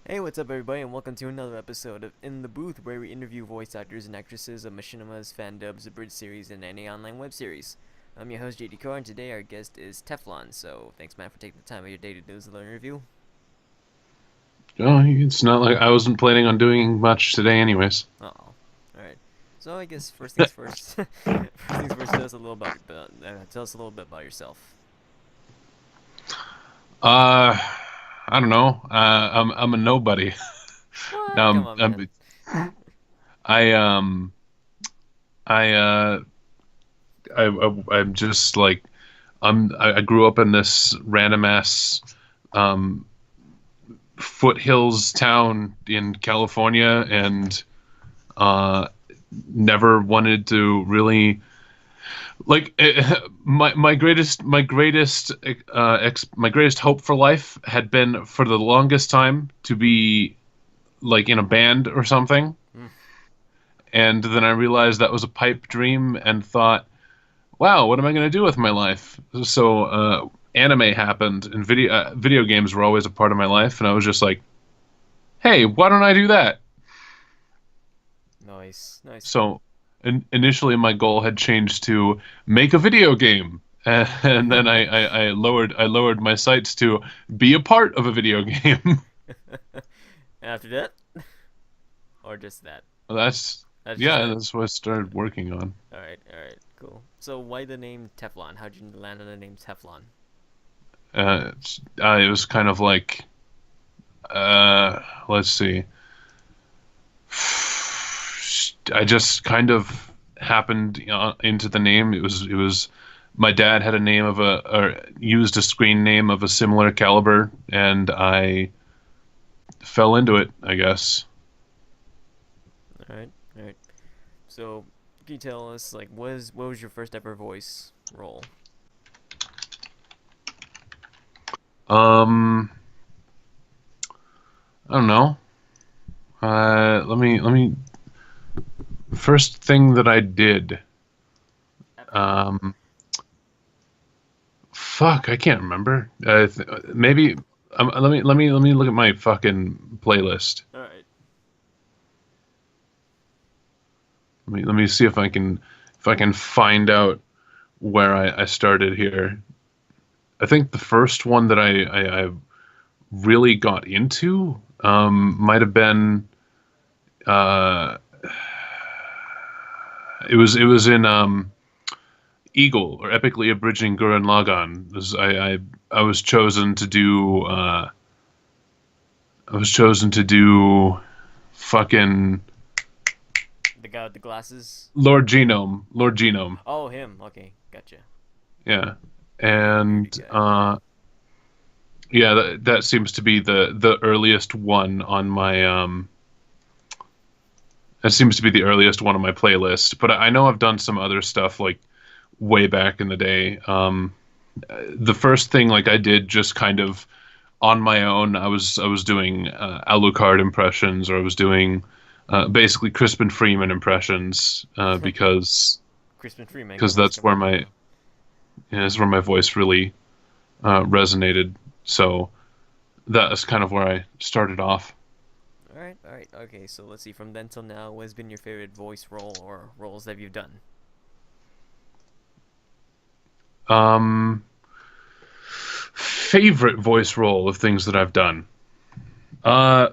Hey, what's up, everybody, and welcome to another episode of In the Booth, where we interview voice actors and actresses of machinimas, fan dubs, abridged series, and any online web series. I'm your host, JD Carr, and today our guest is Tephlon. So, thanks, Matt, for taking the time of your day to do this little interview. Oh, it's not like I wasn't planning on doing much today, anyways. Oh, alright. So, I guess first things first. First things first, tell us a little bit about yourself. Uh, I don't know. I'm a nobody. What? Come on, man. I I I'm just like I grew up in this random ass um foothills town in California, and uh never wanted to really like my greatest hope for life had been for the longest time to be like in a band or something. Mm. And then I realized that was a pipe dream and thought, wow, what am I going to do with my life? So anime happened, and video games were always a part of my life, and I was just like, hey, why don't I do that? Nice, nice. So initially my goal had changed to make a video game. And then I lowered my sights to be a part of a video game. After that? Or just that? That's That's just Yeah, that. that's what I started working on. Alright, cool. So why the name Teflon? How'd you land on the name Teflon? It was kind of like, let's see, I just kind of happened into the name. It was my dad had a name of a or used a screen name of a similar caliber, and I fell into it, I guess. Alright. So can you tell us like what was your first ever voice role? Um, I don't know. Let me. First thing that I did. Ever. Um, Fuck, I can't remember. Maybe. Let me look at my fucking playlist. Alright. Let me see if I can find out where I started here. I think the first one that I really got into might have been uh, it was in Eagle, or Epically Abridging Gurren Lagann. I was chosen to do fucking The guy with the glasses? Lord Genome. Oh, him. Okay, gotcha. Yeah, Bearded and guy. yeah, that seems to be the earliest one on my that seems to be the earliest one on my playlist. But I know I've done some other stuff like way back in the day. The first thing like I did just kind of on my own. I was doing Alucard impressions, or I was doing basically Crispin Freeman impressions, Crispin Freeman, because come on, that's come where on. my voice really resonated. So that's kind of where I started off. Alright. Okay, so let's see. From then till now, what has been your favorite voice role or roles that you've done? Um, Favorite voice role of things that I've done. Uh,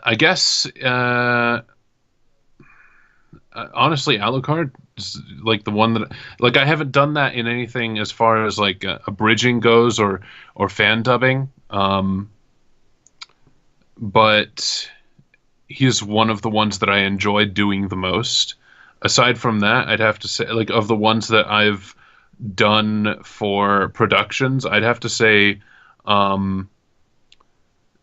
I guess honestly, Alucard is like the one that like I haven't done that in anything as far as like abridging goes, or fan dubbing. But he's one of the ones that I enjoy doing the most. Aside from that, I'd have to say, like, of the ones that I've done for productions, I'd have to say um,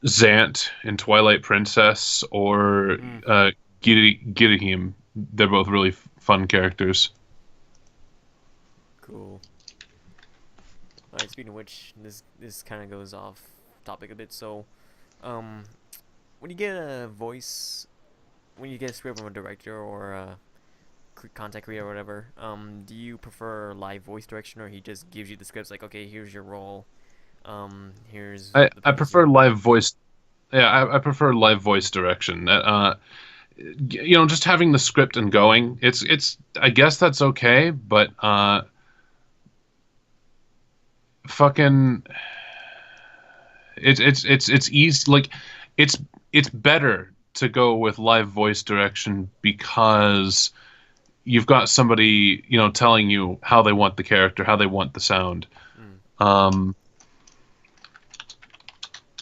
Zant in Twilight Princess, or Mm, Girahim. They're both really fun characters. cool. Alright, speaking of which, this kind of goes off topic a bit. So, um, when you get a voice, when you get a script from a director or a content creator or whatever, do you prefer live voice direction, or he just gives you the scripts like, okay, here's your role, here's I, the I pieces you prefer have? live voice. Yeah, I prefer live voice direction. Just having the script and going, it's I guess that's okay, but fucking it's easy. Like it's it's better to go with live voice direction because you've got somebody, telling you how they want the character, how they want the sound. Mm. Um,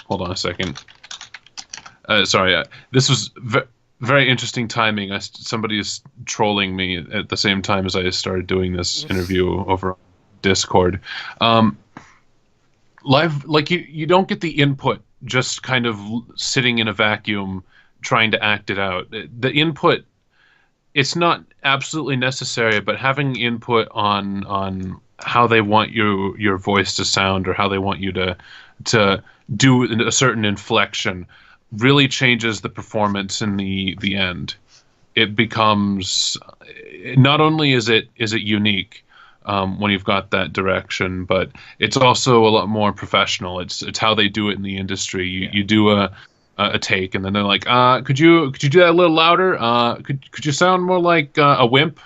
Hold on a second. Sorry, this was very interesting timing. Somebody is trolling me at the same time as I started doing this interview over Discord. Live, like you don't get the input just kind of sitting in a vacuum trying to act it out. The input, it's not absolutely necessary, but having input on how they want your voice to sound or how they want you to do a certain inflection really changes the performance in the end. It becomes, not only is it unique when you've got that direction, but it's also a lot more professional. It's how they do it in the industry. You do a take, and then they're like, could you do that a little louder? Could you sound more like a wimp?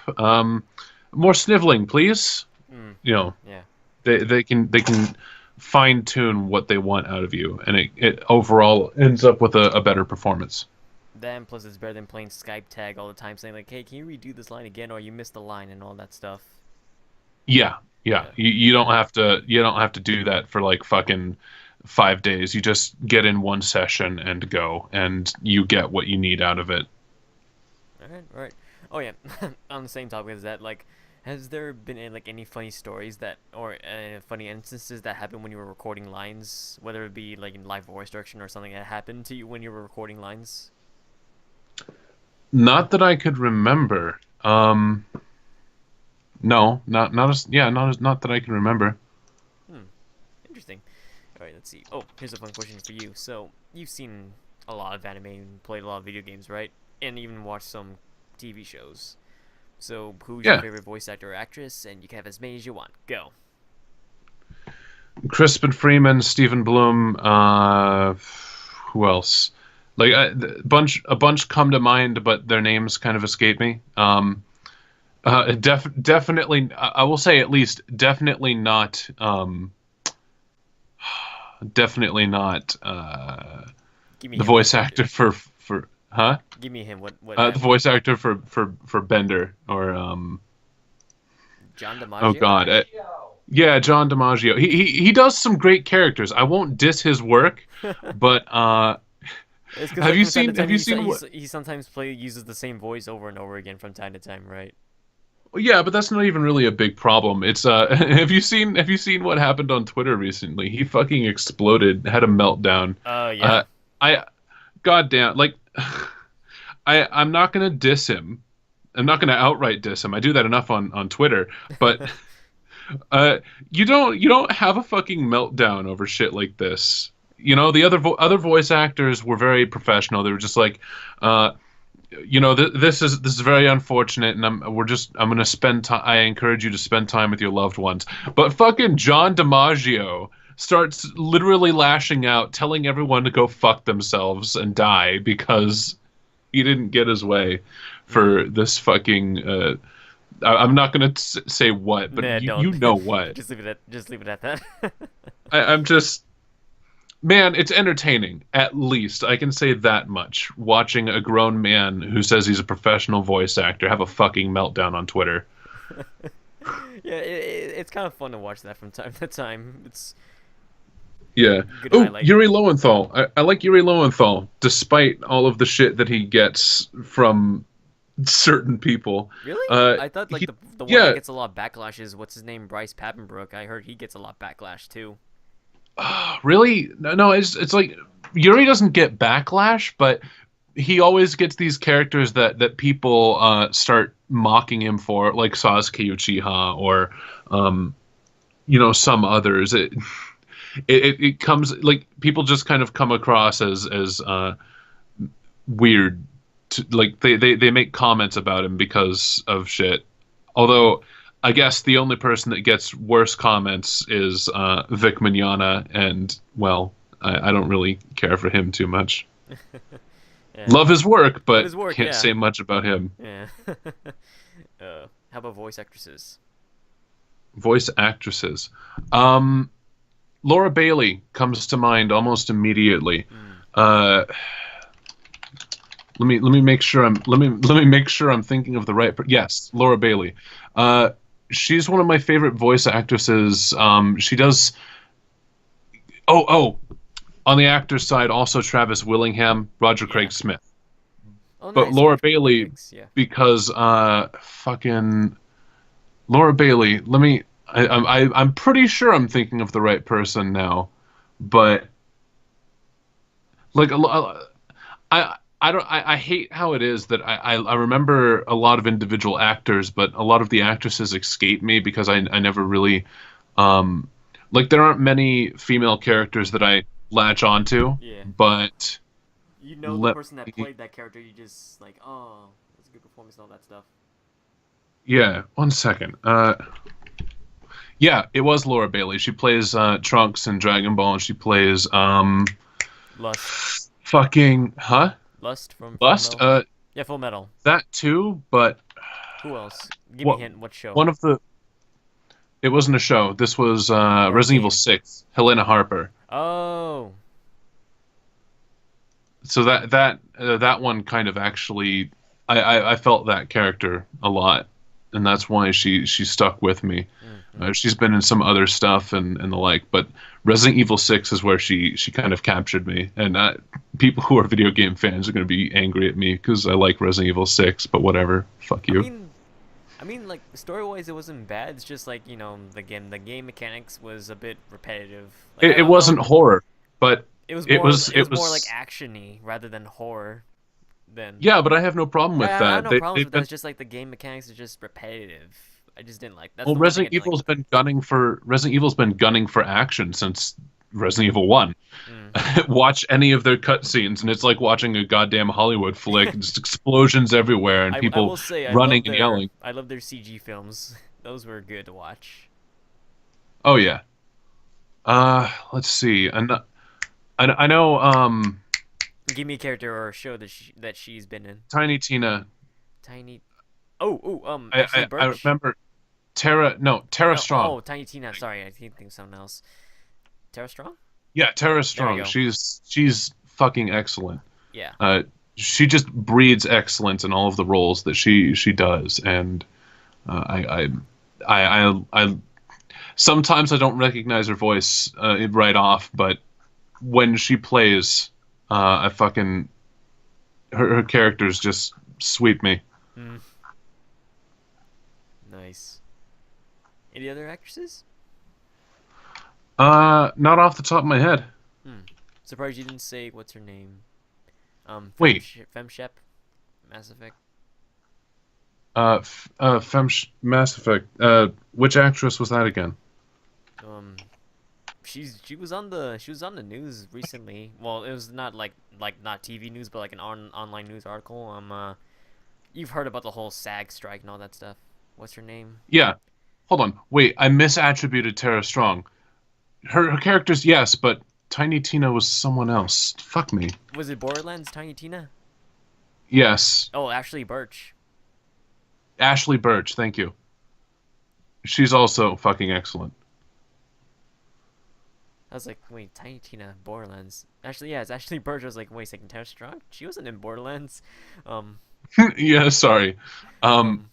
More sniveling, please. Mm. You know, Yeah. they can fine tune what they want out of you, and it overall ends up with a better performance. Then plus it's better than playing Skype tag all the time, saying like, "Hey, can you redo this line again?" or "You missed the line" and all that stuff. Yeah, yeah. Yeah. You don't have to do that for like fucking 5 days. You just get in one session and go, and you get what you need out of it. All right. All right. Oh yeah. On the same topic as that, like, has there been like any funny stories that or funny instances that happened when you were recording lines, whether it be like in live voice direction or something that happened to you when you were recording lines? Not that I could remember. No, not that I can remember. Hmm. Interesting. All right. Let's see. Oh, here's a fun question for you. So you've seen a lot of anime and played a lot of video games, right? And even watched some TV shows. So, who's your Yeah, favorite voice actor or actress? And you can have as many as you want. Go. Crispin Freeman, Stephen Bloom. Who else? Like a bunch come to mind, but their names kind of escape me. Definitely, I will say at least definitely not. Definitely not Give me the him. What voice character? actor for huh? Give me him. What The happened? voice actor for Bender or John oh DiMaggio? god, yeah, John DiMaggio. He does some great characters. I won't diss his work, but It's because like from time to time have you seen what? he sometimes uses the same voice over and over again from time to time, right? Yeah, but that's not even really a big problem. It's have you seen what happened on Twitter recently? He fucking exploded, had a meltdown. Oh yeah. Uh, I goddamn like I'm not gonna diss him. I'm not gonna outright diss him. I do that enough on Twitter, but you don't have a fucking meltdown over shit like this. The other voice actors were very professional. They were just like, uh, this is very unfortunate, and I'm gonna spend time. I encourage you to spend time with your loved ones. But fucking John DiMaggio starts literally lashing out, telling everyone to go fuck themselves and die because he didn't get his way Mm. for this fucking. I'm not gonna say what, but Nah, you don't. know what. Just leave it at that. I'm just. Man, it's entertaining. At least I can say that much. Watching a grown man who says he's a professional voice actor have a fucking meltdown on Twitter. Yeah, it's kind of fun to watch that from time to time. It's Yeah. good Oh, highlight. Yuri Lowenthal. I like Yuri Lowenthal, despite all of the shit that he gets from certain people. Really? I thought like He, the one that yeah, gets a lot of backlash is what's his name, Bryce Papenbrook. I heard he gets a lot of backlash too. really? No, it's like Yuri doesn't get backlash, but he always gets these characters that people start mocking him for, like Sasuke Uchiha or some others. It comes like people just kind of come across as weird. Like they make comments about him because of shit. Although I guess the only person that gets worse comments is Vic Mignogna, and well, I don't really care for him too much. Yeah. Love his work, Love but his work, can't yeah. say much about him. Yeah. How about voice actresses? Voice actresses. Um, Laura Bailey comes to mind almost immediately. Hmm. Uh, let me make sure let me make sure I'm thinking of the right. Yes, Laura Bailey. Uh, she's one of my favorite voice actresses. She does. Oh, on the actor's side, also Travis Willingham, Roger Yeah. Craig Smith. Oh, But nice. Laura Good Bailey, picks. Yeah. because fucking Laura Bailey. Let me. I'm pretty sure I'm thinking of the right person now, but like I don't I hate how it is that I remember a lot of individual actors, but a lot of the actresses escape me because I never really um like there aren't many female characters that I latch onto, Yeah. but You know the let person that me played that character. You just like, oh, that's a good performance and all that stuff. yeah, 1 second. Yeah, it was Laura Bailey. She plays Trunks in Dragon Ball, and she plays Lust. fucking huh? Lust from Full Lust? Metal. Yeah, Full Metal. That too, but Who else? Give me a what hint. What show? one of the it wasn't a show. This was Or a Resident Evil game? 6, Helena Harper. Oh. So that one kind of actually I felt that character a lot, and that's why she stuck with me. Mm-hmm. She's been in some other stuff and the like, but Resident Evil 6 is where she kind of captured me. And people who are video game fans are going to be angry at me because I like Resident Evil 6, but whatever. Fuck I you. mean, like story-wise, it wasn't bad. It's just like the game mechanics was a bit repetitive. Like I It don't know. wasn't horror, but It was it more. was It it was more like was actiony rather than horror. Than yeah, but I have no problem with I have that. no problems They've with that. been It's just like the game mechanics are just repetitive. I just didn't like. That's well, the one thing I didn't like with it. Resident Evil's been gunning for action since Resident Evil 1. Mm. Watch any of their cutscenes, and it's like watching a goddamn Hollywood flick. Just explosions everywhere and I people will say running and yelling. I love their CG films. Those were good to watch. Oh yeah. Let's see. And I know Give me a character or a show that she's been in. Tiny Tina. Tiny. Oh, I, Ashley I Birch. remember Tara. No, Tara No, Strong. oh, Tiny Tina. Sorry, I think of something else. Tara Strong. Yeah, Tara There we Strong. go. She's fucking excellent. Yeah. She just breeds excellence in all of the roles that she does, and I sometimes I don't recognize her voice right off, but when she plays, I fucking her characters just sweep me. Mm, nice. Any other actresses? Not off the top of my head. Hmm. Surprised you didn't say what's her name. Wait, Femshep, Mass Effect. Mass Effect. Which actress was that again? Um, she was on the news recently. Well, it was not not TV news, but like an online news article. You've heard about the whole SAG strike and all that stuff. What's her name? Yeah. Hold on. Wait, I misattributed Tara Strong. Her characters, yes, but Tiny Tina was someone else. Fuck me. Was it Borderlands Tiny Tina? Yes, Oh, Ashley Birch. Ashley Birch. Thank you. She's also fucking excellent. I was like, wait, Tiny Tina, Borderlands. Actually, yeah, it's Ashley Birch. I was like, wait a second, Tara Strong? She wasn't in Borderlands. Um, Yeah, sorry. Um, um,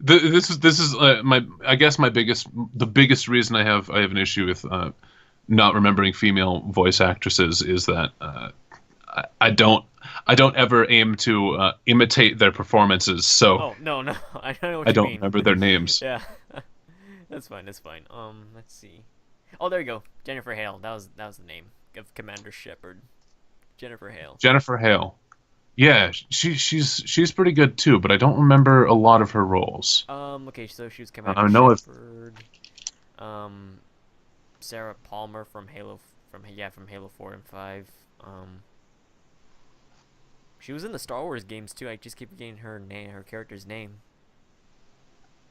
this is my I guess the biggest reason I have an issue with not remembering female voice actresses is that I don't ever aim to imitate their performances, so oh, no, no, I know I what you don't mean. remember their names. Yeah, that's fine, that's fine. Let's see. Oh, there you go. Jennifer Hale. That was the name of Commander Shepard. Jennifer Hale. Jennifer Hale. Yeah, she's pretty good too, but I don't remember a lot of her roles. Okay, so she was I Commander know if Shepard. Um, Sarah Palmer from Halo 4 and 5. She was in the Star Wars games too. I just keep forgetting her character's name.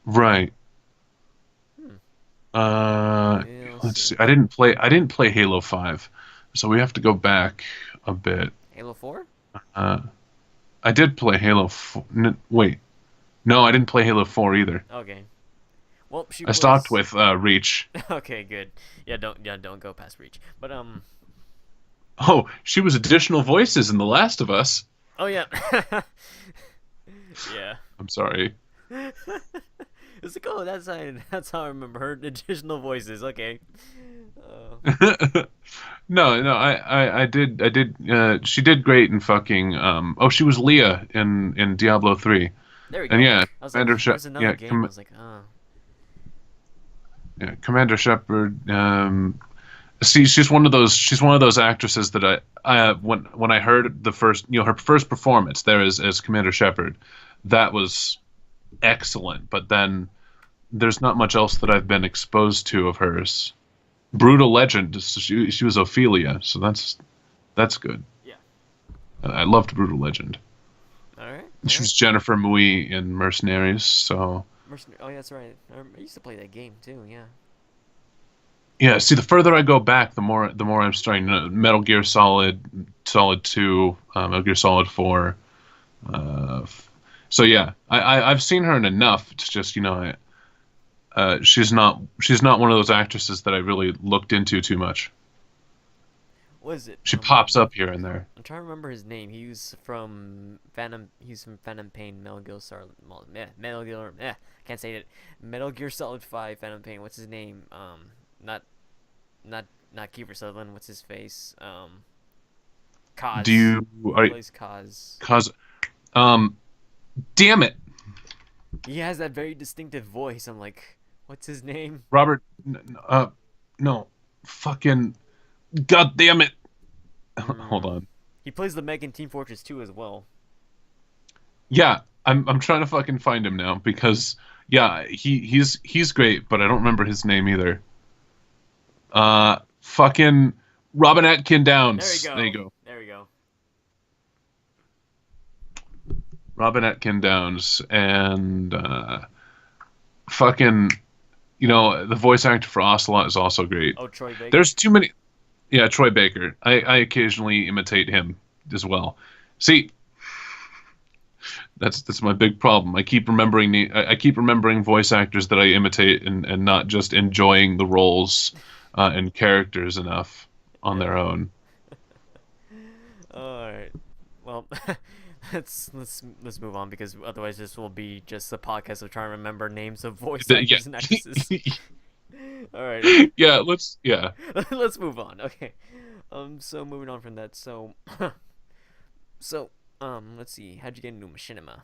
right. Hmm. Uh, Hale let's see. Sarah. I didn't play Halo 5, So we have to go back a bit. Halo 4? Uh, I did play Halo 4. Wait, no, I didn't play Halo 4 either. Okay. Well, she I stopped was. with Reach. Okay, good. Yeah, don't go past Reach. But Oh, she was additional voices in The Last of Us. oh yeah. Yeah. I'm sorry. It's like, oh, that's how I remember her additional voices. Okay. No, I did. She did great in fucking. Oh, she was Leah in Diablo 3, There we and go. yeah, I was like, Commander there's another yeah, game. I was like, oh. yeah, Commander Shepard. See, she's one of those. She's one of those actresses that when I heard the first, her first performance there as Commander Shepard, that was excellent. But then there's not much else that I've been exposed to of hers. Brutal Legend. She was Ophelia, so that's good. Yeah. I loved Brutal Legend. All right. She All right. was Jennifer Mui in Mercenaries, so Oh, yeah, that's right. I used to play that game too. Yeah. yeah. See, the further I go back, the more I'm starting to Metal Gear Solid 2, Metal Gear Solid 4. So yeah, I've seen her in enough. It's just she's not one of those actresses that I really looked into too much. What is it? She pops up here and there. I'm trying to remember his name. He's from Phantom. He's from Phantom Pain, Metal Gear Solid. Metal Gear. Can't say it. Metal Gear Solid 5, Phantom Pain. What's his name? Not, not Kiefer Sutherland. What's his face? Do Kaz. you He are plays Kaz. cause um damn it, He has that very distinctive voice. I'm like, what's his name? Robert? No, fucking god damn it. Hold Hmm. on. He plays the Meg in Team Fortress 2 as well. Yeah, I'm trying to fucking find him now because yeah, he's great, but I don't remember his name either. Fucking Robin Atkin There we Downs. There you go. go. There we go. Robin Atkin Downs and fucking the voice actor for Ocelot is also great. Oh, Troy Baker. There's too many. Yeah, Troy Baker. I occasionally imitate him as well. See, that's my big problem. I keep remembering voice actors that I imitate and not just enjoying the roles and characters enough on Yeah. their own. All right. Well, let's move on because otherwise this will be just a podcast of trying to remember names of voice Yeah. actors and actresses. All right. Yeah, let's. Let's move on. Okay. So moving on from that. So let's see. How'd you get into machinima?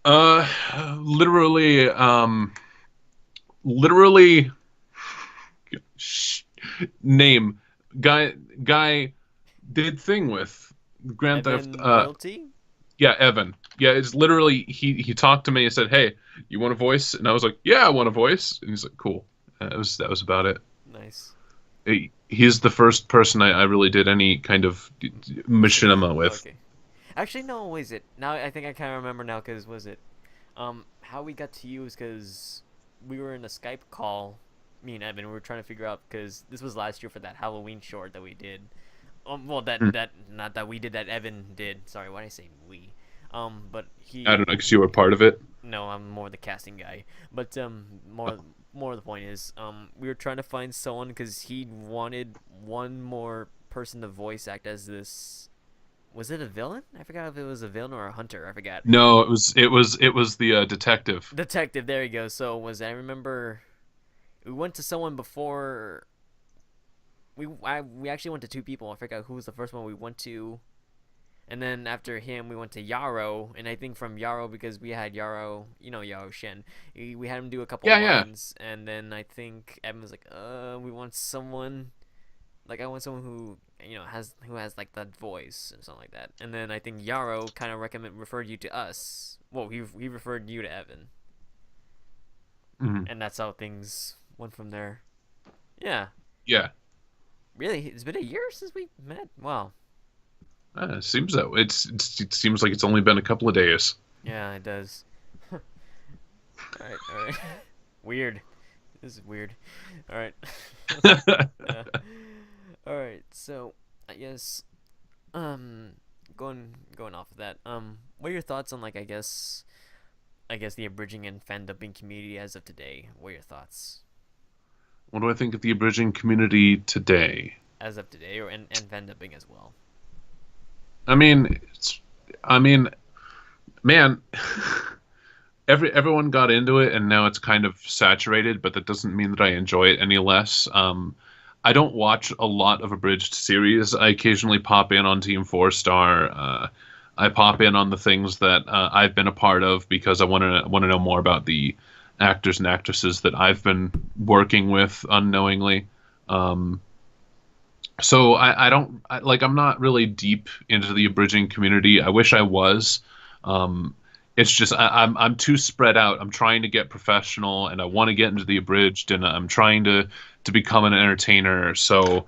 Uh literally literally name guy did thing with Grand Theft Evan Royalty. yeah, Evan. Yeah, it's literally he talked to me and said, "Hey, you want a voice?" And I was like, "Yeah, I want a voice." And he's like, "Cool." That was about it. Nice. He's the first person I really did any kind of machinima with. Okay. Actually, no. Was it now? I think I kind of remember now. Cause was it, how we got to you is cause we were in a Skype call. Me and Evan, we were trying to figure out because this was last year for that Halloween short that we did. Well, Hmm. that not that we did, that Evan did. Sorry, why did I say we? But I don't know because you were part of it. no, I'm more the casting guy. But more of the point is, we were trying to find someone because he wanted one more person to voice act as this. Was it a villain? I forgot if it was a villain or a hunter. I forgot. No, it was the detective. Detective. There you go. So I remember we went to someone before. We actually went to two people. I forgot who was the first one we went to. And then after him, we went to Yarrow, and I think from Yarrow, because we had Yarrow, Yarrow Shen, we had him do a couple Yeah, yeah. lines, and then I think Evan was like, we want someone, like I want someone who, has like that voice and something like that. And then I think Yarrow kind of referred you to us. Well, he referred you to Evan, Mhm. and that's how things went from there. Yeah, Yeah. really, it's been a year since we met. Wow. It seems that way. It seems like it's only been a couple of days. Yeah, it does. All right, all right. Weird. This is weird. All right. Yeah. So I guess um going off of that, what are your thoughts on like I guess the abridging and fan dubbing community as of today? What are your thoughts What do I think of the abridging community today? as of today, or and fan dubbing as well? I mean, I mean, man, everyone got into it, and now it's kind of saturated. But that doesn't mean that I enjoy it any less. I don't watch a lot of abridged series. I occasionally pop in on Team Four Star. I pop in on the things that I've been a part of because I want to know more about the actors and actresses that I've been working with unknowingly. Um, so I don't like I'm not really deep into the abridging community. I wish I was. Um, it's just I'm too spread out. I'm trying to get professional, and I want to get into the abridged, and I'm trying to become an entertainer. So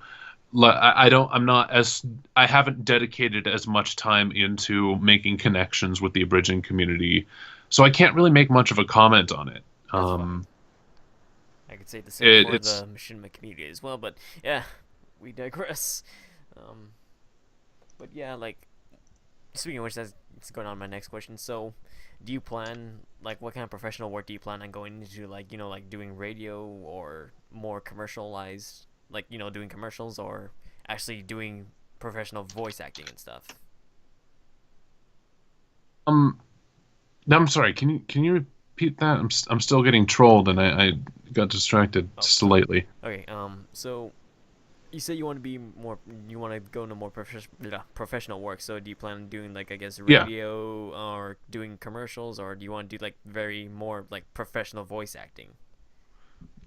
I don't I'm not as I haven't dedicated as much time into making connections with the abridging community, so I can't really make much of a comment on it. That's fine. Um, I could say the same it, for it's the machinima community as well, but yeah, we digress. Um, but yeah, like speaking of which, that's going on to my next question. So, do you plan like what kind of professional work do you plan on going into? Like like doing radio or more commercialized, like doing commercials or actually doing professional voice acting and stuff. um I'm sorry. Can you repeat that? I'm still getting trolled, and I got distracted Oh, sorry. slightly. Okay. So you say you want to be more, you want to go into more professional work. So do you plan on doing like I guess Yeah, radio or doing commercials, or do you want to do like very more like professional voice acting?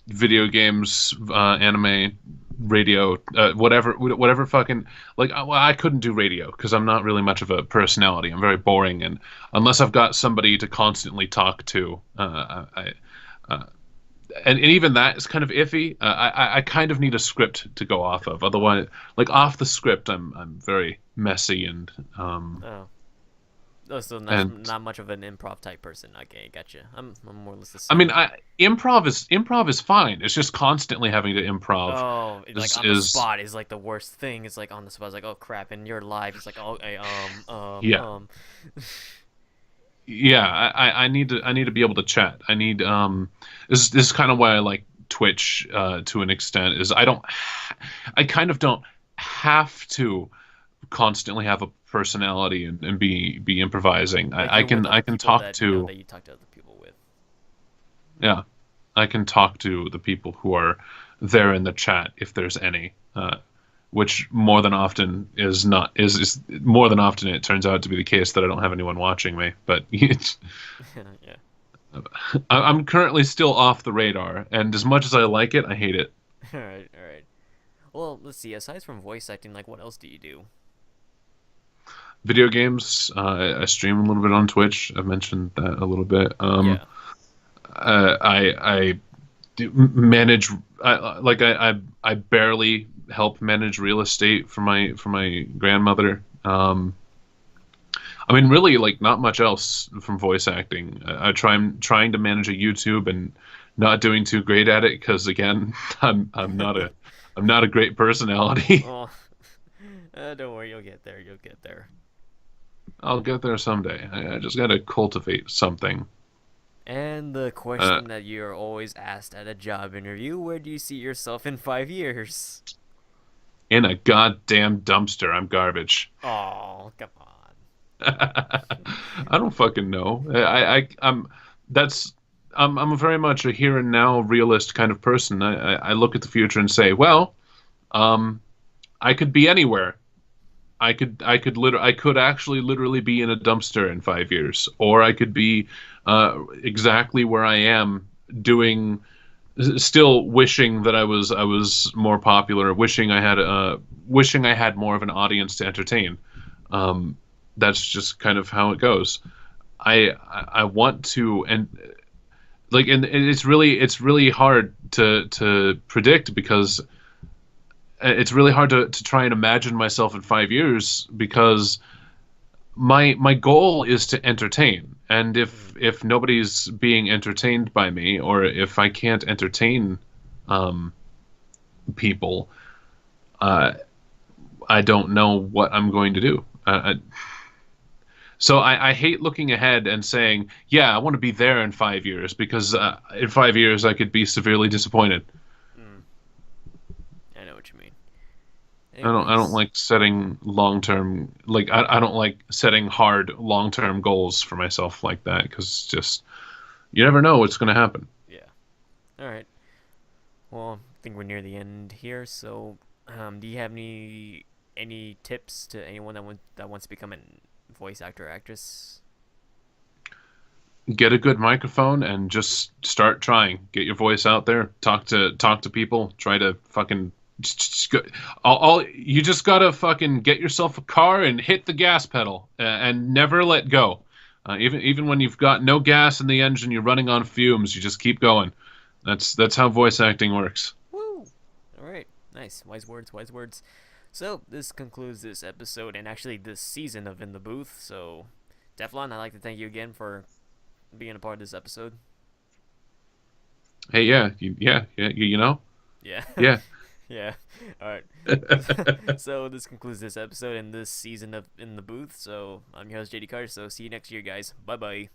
video games, anime, radio, whatever fucking like. Well, I couldn't do radio because I'm not really much of a personality. I'm very boring, and unless I've got somebody to constantly talk to, uh, and even that is kind of iffy. I kind of need a script to go off of. Otherwise, like off the script, I'm very messy Oh. Oh, so and not much of an improv type person. Okay, gotcha. I'm more or less the I mean, same. improv is fine. It's just constantly having to improv Oh, like on the is spot is like the worst thing. It's like on the spot, it's like, oh crap, and you're live. It's like, oh, hey, yeah. Yeah, I need to be able to chat. This is kind of why I like Twitch to an extent is I kind of don't have to constantly have a personality and be improvising. like I you're can with I other can people talk that to that you talk to other people with. yeah, I can talk to the people who are there in the chat if there's any. Which more than often is not is more than often it turns out to be the case that I don't have anyone watching me. But Yeah. I'm currently still off the radar, and as much as I like it, I hate it. All right, all right. Well, let's see. Aside from voice acting, like what else do you do? Video games, I stream a little bit on Twitch. I've mentioned that a little bit. Yeah. I do manage. I barely help manage real estate for my grandmother. I mean, really, like not much else from voice acting. I'm trying to manage a YouTube and not doing too great at it because again, I'm not a great personality. Oh, don't worry, you'll get there. You'll get there. I'll get there someday. I just got to cultivate something. And the Uh, question that you're always asked at a job interview: Where do you see yourself in 5 years? in a goddamn dumpster. I'm garbage. Oh, come on. I don't fucking know. I'm that's I'm very much a here and now realist kind of person. I look at the future and say, well, um, I could be anywhere. I could actually literally be in a dumpster in 5 years, or I could be exactly where I am doing, still wishing that I was more popular, wishing I had more of an audience to entertain. Um, that's just kind of how it goes. I want to and like and it's really hard to predict because it's really hard to try and imagine myself in 5 years because my goal is to entertain, and Mm. if nobody's being entertained by me, or if I can't entertain um, people, uh, I don't know what I'm going to do. So I hate looking ahead and saying, yeah, I want to be there in 5 years because in 5 years I could be severely disappointed. Mm, I know what you mean. I don't Anyways, like setting long term like I don't like setting hard long term goals for myself like that because just you never know what's going to happen. yeah. All right. Well, I think we're near the end here. So, do you have any tips to anyone that wants to become a voice actor or actress? Get a good microphone and just start trying. Get your voice out there. Talk to people. Try to fucking all you just gotta fucking get yourself a car and hit the gas pedal and never let go. Even when you've got no gas in the engine, you're running on fumes. You just keep going. That's how voice acting works. Woo! All right. Nice. Wise words. Wise words. So this concludes this episode and actually this season of In the Booth. So, Teflon, I'd like to thank you again for being a part of this episode. Hey, you know, Yeah. yeah. Yeah. All right. So this concludes this episode and this season of In the Booth. So I'm your host JD Carter. So see you next year, guys. Bye bye.